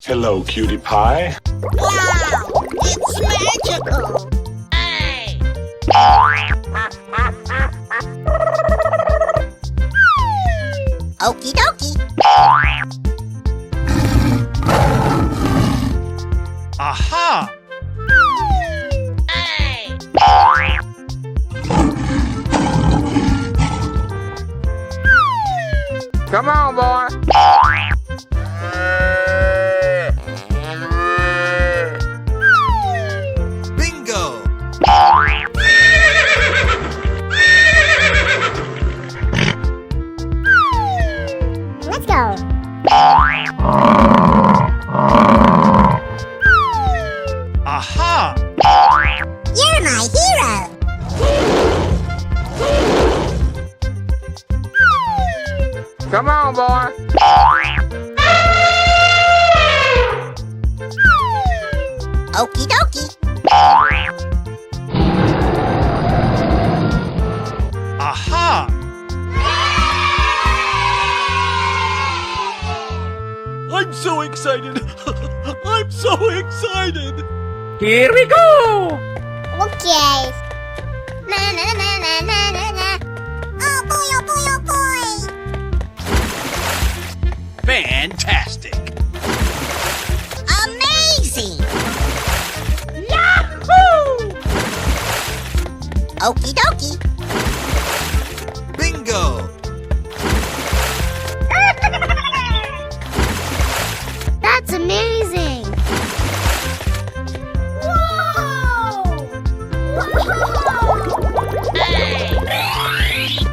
Hello, cutie pie. Wow! It's magical! Hey! Okie dokie! Aha! Hey! Come on, boy. Bingo! Let's go. Aha! You're my hero. Come on, boy. Okie dokie! Aha! I'm so excited! I'm so excited! Here we go. Okay. Na na na na na na na. Oh boy, oh boy, oh boy. Fantastic! Amazing! Yahoo! Okie dokie! Bingo! That's amazing.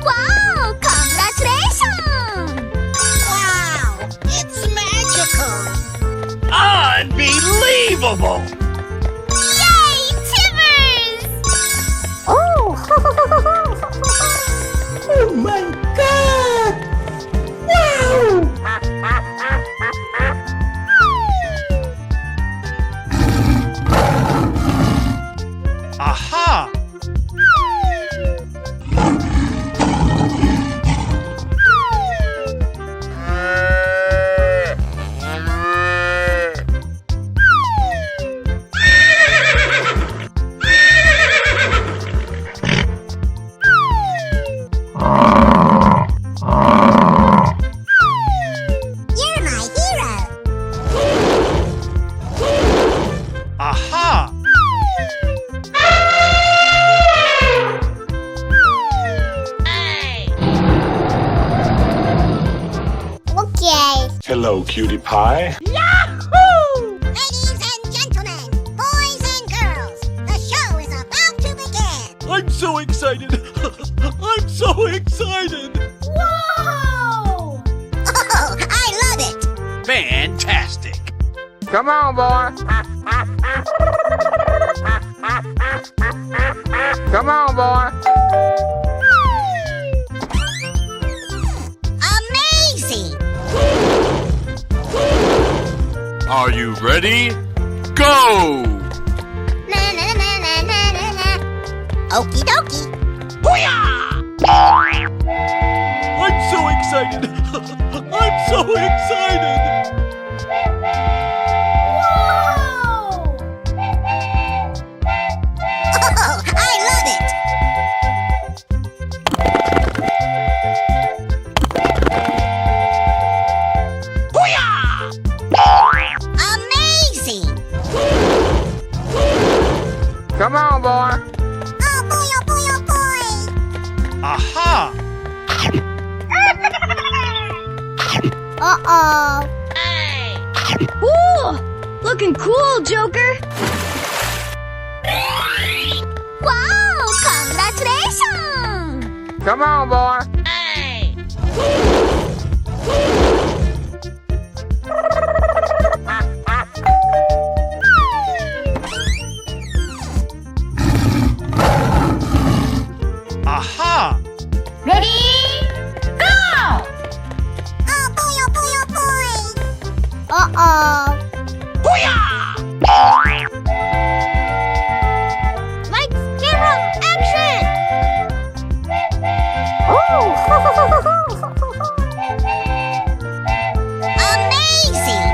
Wow! Congratulations! Wow! It's magical! Unbelievable! Yay, Timbers! Oh! Oh my God! Wow! Aha! You're my hero. Aha! Hey! Okay. Hello, cutie pie. Yahoo! Ladies and gentlemen, boys and girls, the show is about to begin! I'm so excited! I'm so excited! Whoa! Oh, I love it! Fantastic! Come on, boy. Come on, boy. Amazing! Are you ready? Go! Na na na na na na na. Okie dokie! I'm so excited! I'm so excited! Whoa! Oh, I love it! Amazing! Come on, boy. Oh boy, oh boy, oh boy! Aha! Uh-oh. Hey! Ooh, looking cool, Joker. Wow! Congratulations! Come on, boy. Hey! Aha! Ready? Go! Oh boy, oh boy, oh boy! Uh-oh. Lights, camera, action! Oh! Amazing!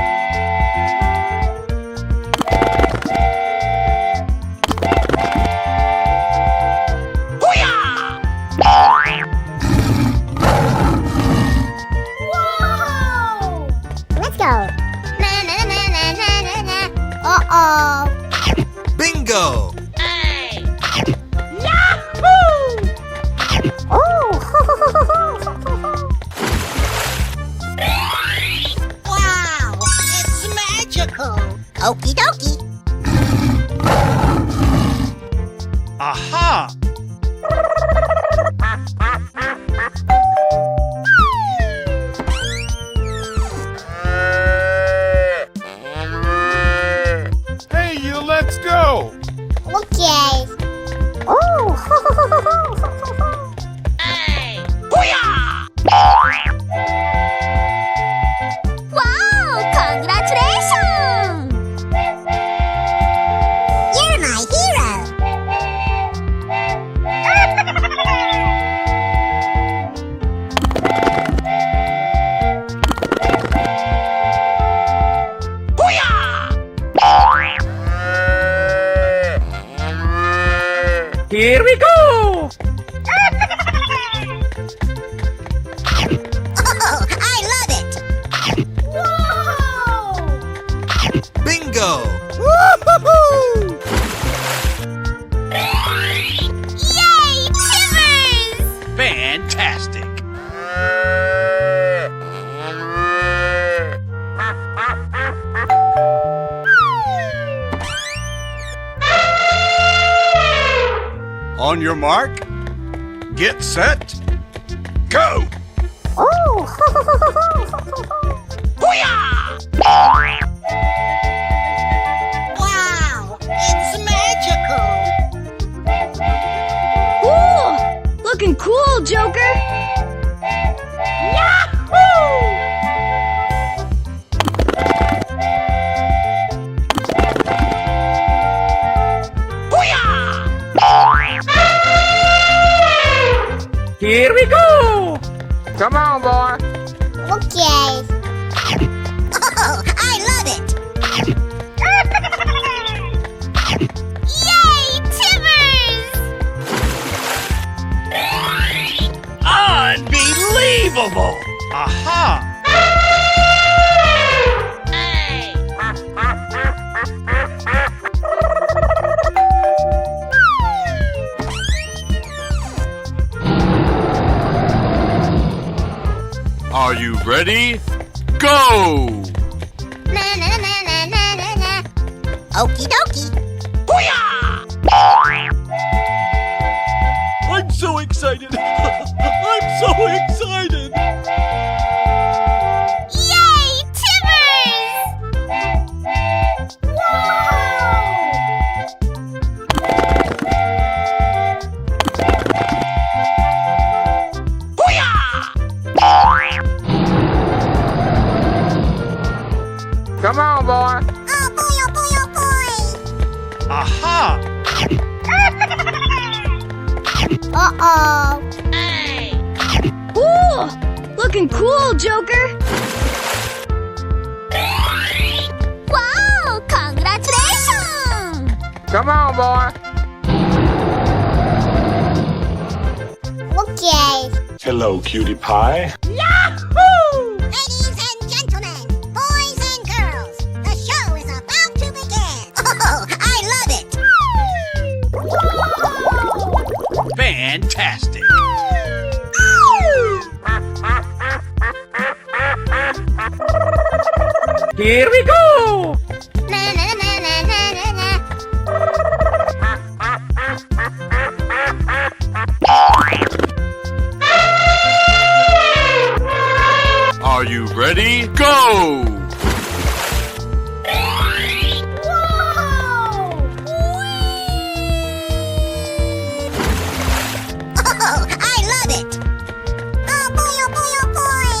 go. Na na na na na na na. Uh-oh. Bingo! Wow, it's magical. Okie dokie. Aha! Hey, you, let's go! Okay. Oh. Wow! Congratulations! You're my hero. Here we go! Oh, I love it. Bingo! Yay! Timbers! Fantastic! On your mark, get set, go! Wow, it's magical. Ooh! Looking cool, Joker! Here we go! Come on, boy! Okay. Oh, I love it. Yay! Timbers! Unbelievable! Aha! Are you ready? Go! Na na na na na na na. Okie dokie. I'm so excited! I'm so excited! Yay! Timbers! Come on, boy! Oh boy, oh boy, oh boy. Aha! Uh-oh. Ooh! Looking cool, Joker! Wow! Congratulations! Come on, boy! Okay. Hello, cutie pie. Ladies and gentlemen, boys and girls, the show is about to begin. Oh, I love it. Fantastic! Here we go! Na na na na na na na. Are you ready? Go! Oh, I love it. Oh boy, oh boy, oh boy.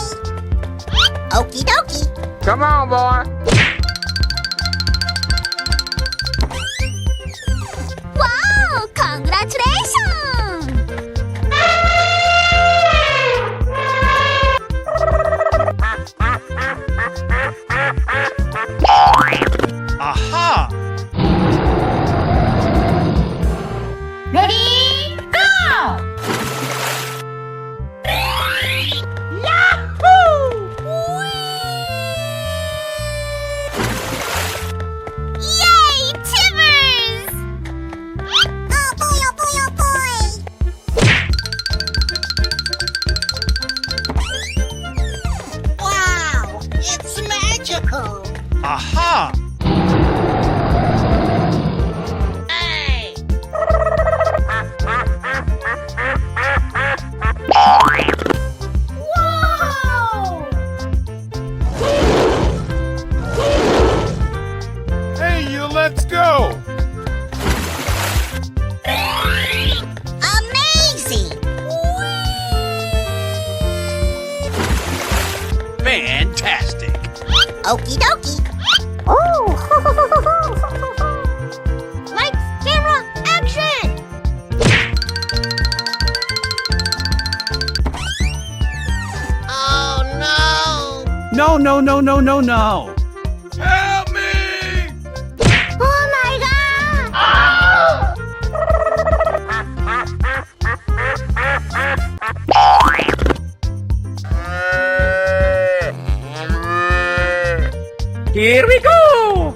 Okie dokie. Come on, boy! Wow! Congratulations! Aha! Ready? Go! magical. Aha! Hey! Whoa! Hey, you, let's go! Amazing! Fantastic! Okie dokie. Lights, camera, action! Oh no! No, no, no, no, no, no! Help me! Oh my god! Here we go!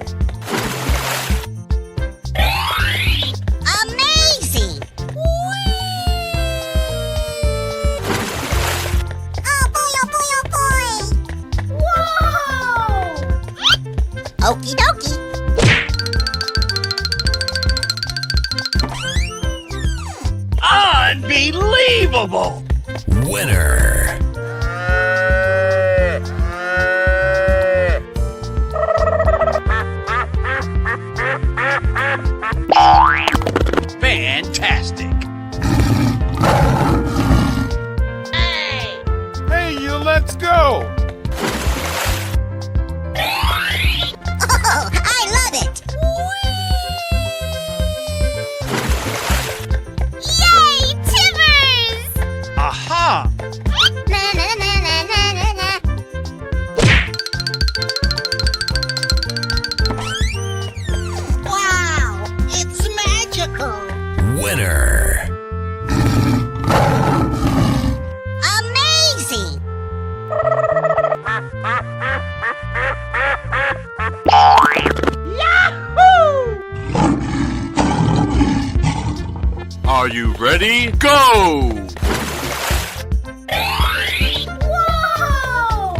Amazing! Oh boy, oh boy, oh boy! Whoa! Okie dokie. Unbelievable! Winner. Fantastic! Hey! Hey, you, let's go! Oh, I love it! Yay, Timbers! Aha! Na na na na na na na. Wow! It's magical! Winner. Amazing! Are you ready? Go! Whoa!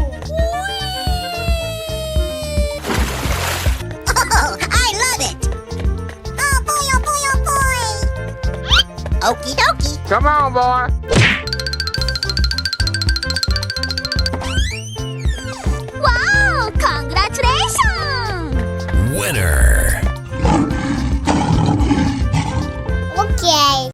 Oh, I love it! Oh boy, oh boy, oh boy! Okie dokie. Come on, boy.